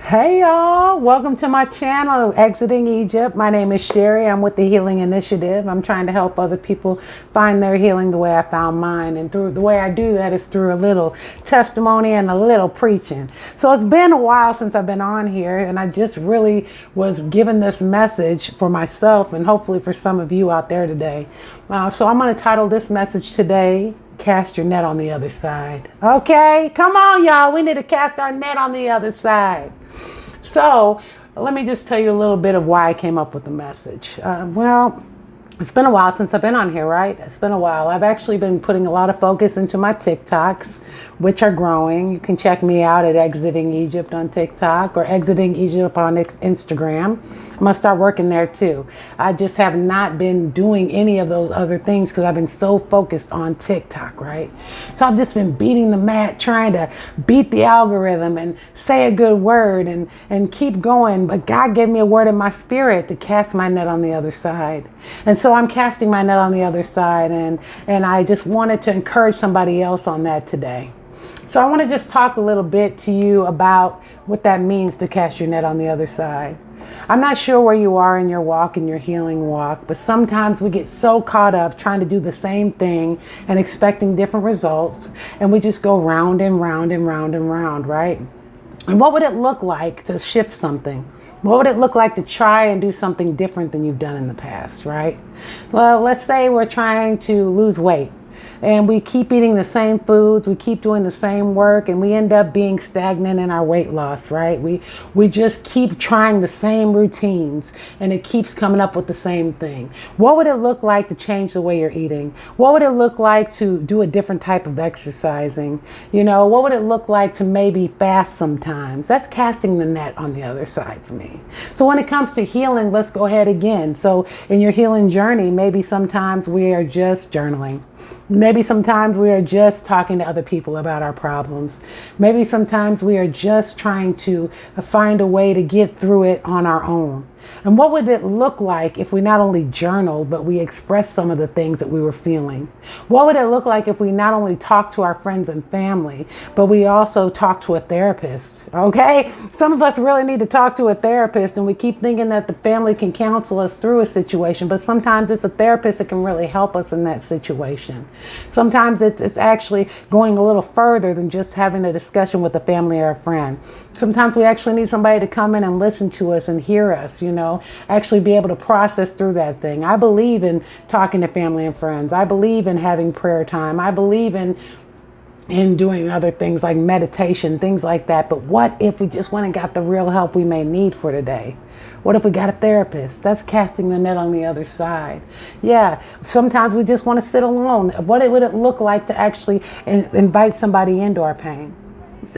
Hey y'all, welcome to my channel, Exiting Egypt. My name is Sherry. I'm with the Healing Initiative. I'm trying to help other people find their healing the way I found mine. And through the way I do that is through a little testimony and a little preaching. So it's been a while since I've been on here, and I just really was given this message for myself and hopefully for some of you out there today. So I'm going to title this message today, Cast Your Net on the Other Side. Okay, come on y'all, we need to cast our net on the other side. So let me just tell you a little bit of why I came up with the message. It's been a while since I've been on here, right? It's been a while. I've actually been putting a lot of focus into my TikToks, which are growing. You can check me out at Exiting Egypt on TikTok or Exiting Egypt on Instagram. I'm going to start working there too. I just have not been doing any of those other things because I've been so focused on TikTok, right? So I've just been beating the mat, trying to beat the algorithm and say a good word and keep going. But God gave me a word in my spirit to cast my net on the other side. And so I'm casting my net on the other side, and I just wanted to encourage somebody else on that today. So I want to just talk a little bit to you about what that means to cast your net on the other side. I'm not sure where you are in your walk, in your healing walk, but sometimes we get so caught up trying to do the same thing and expecting different results, and we just go round and round and round and round, right? And what would it look like to shift something? What would it look like to try and do something different than you've done in the past, right? Well, let's say we're trying to lose weight and we keep eating the same foods, we keep doing the same work, and we end up being stagnant in our weight loss, right? We just keep trying the same routines and it keeps coming up with the same thing. What would it look like to change the way you're eating? What would it look like to do a different type of exercising? You know, what would it look like to maybe fast sometimes? That's casting the net on the other side for me. So when it comes to healing, let's go ahead again. So in your healing journey, maybe sometimes we are just journaling. Maybe sometimes we are just talking to other people about our problems. Maybe sometimes we are just trying to find a way to get through it on our own. And what would it look like if we not only journaled, but we expressed some of the things that we were feeling? What would it look like if we not only talked to our friends and family, but we also talked to a therapist? Okay? Some of us really need to talk to a therapist, and we keep thinking that the family can counsel us through a situation, but sometimes it's a therapist that can really help us in that situation. Sometimes it's actually going a little further than just having a discussion with a family or a friend. Sometimes we actually need somebody to come in and listen to us and hear us, actually be able to process through that thing. I believe in talking to family and friends. I believe in having prayer time. I believe in doing other things like meditation, things like that. But what if we just went and got the real help we may need for today? What if we got a therapist? That's casting the net on the other side. Yeah, sometimes we just want to sit alone. What would it look like to actually invite somebody into our pain?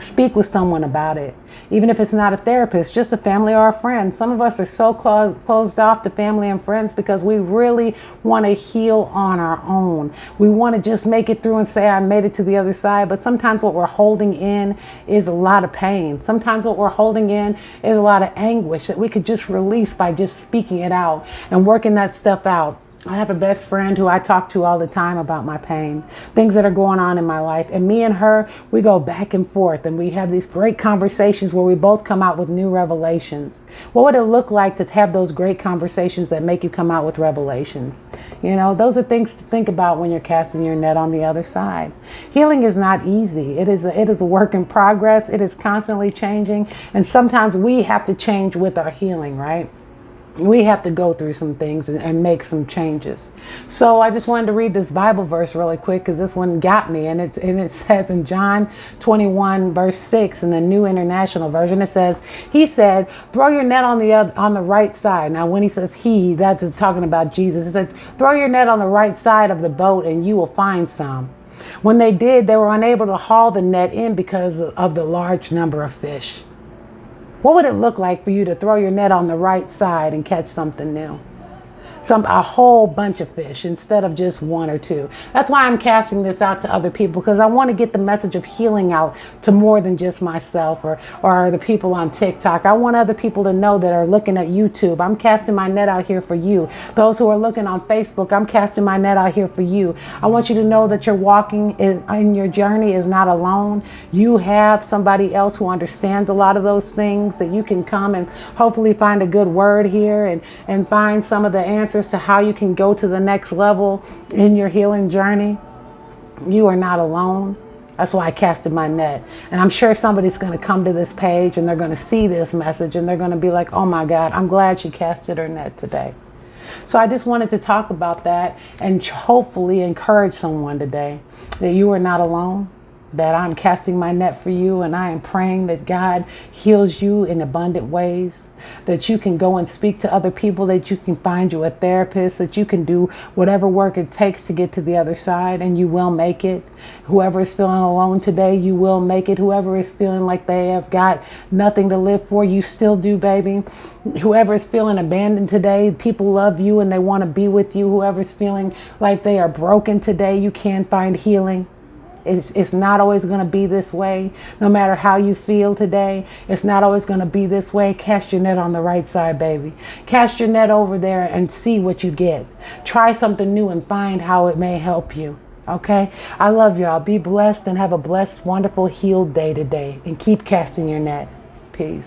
Speak with someone about it. Even if it's not a therapist, just a family or a friend. Some of us are so closed off to family and friends because we really want to heal on our own. We want to just make it through and say, I made it to the other side. But sometimes what we're holding in is a lot of pain. Sometimes what we're holding in is a lot of anguish that we could just release by just speaking it out and working that stuff out. I have a best friend who I talk to all the time about my pain, things that are going on in my life. And me and her, we go back and forth and we have these great conversations where we both come out with new revelations. What would it look like to have those great conversations that make you come out with revelations? Those are things to think about when you're casting your net on the other side. Healing is not easy. It is a work in progress. It is constantly changing. And sometimes we have to change with our healing, right? We have to go through some things and make some changes. So I just wanted to read this Bible verse really quick because this one got me. And it says in John 21 verse 6 in the New International Version, it says, he said, throw your net on the right side. Now when he says he, that's talking about Jesus. He said, throw your net on the right side of the boat and you will find some. When they did, they were unable to haul the net in because of the large number of fish. What would it look like for you to throw your net on the right side and catch something new? a whole bunch of fish instead of just one or two. That's why I'm casting this out to other people, because I want to get the message of healing out to more than just myself or the people on TikTok. I want other people to know that are looking at YouTube. I'm casting my net out here for you. Those who are looking on Facebook, I'm casting my net out here for you. I want you to know that you're walking in your journey is not alone. You have somebody else who understands a lot of those things, that you can come and hopefully find a good word here and find some of the answers to how you can go to the next level in your healing journey. You are not alone. That's why I casted my net. And I'm sure somebody's going to come to this page and they're going to see this message and they're going to be like, oh my God, I'm glad she casted her net today. So I just wanted to talk about that and hopefully encourage someone today that you are not alone, that I'm casting my net for you, and I am praying that God heals you in abundant ways, that you can go and speak to other people, that you can find you a therapist, that you can do whatever work it takes to get to the other side, and you will make it. Whoever is feeling alone today, you will make it. Whoever is feeling like they have got nothing to live for, you still do, baby. Whoever is feeling abandoned today, people love you and they want to be with you. Whoever's feeling like they are broken today, you can find healing. It's not always going to be this way. No matter how you feel today, it's not always going to be this way. Cast your net on the right side, baby. Cast your net over there and see what you get. Try something new and find how it may help you. Okay? I love y'all. Be blessed and have a blessed, wonderful, healed day today. And keep casting your net. Peace.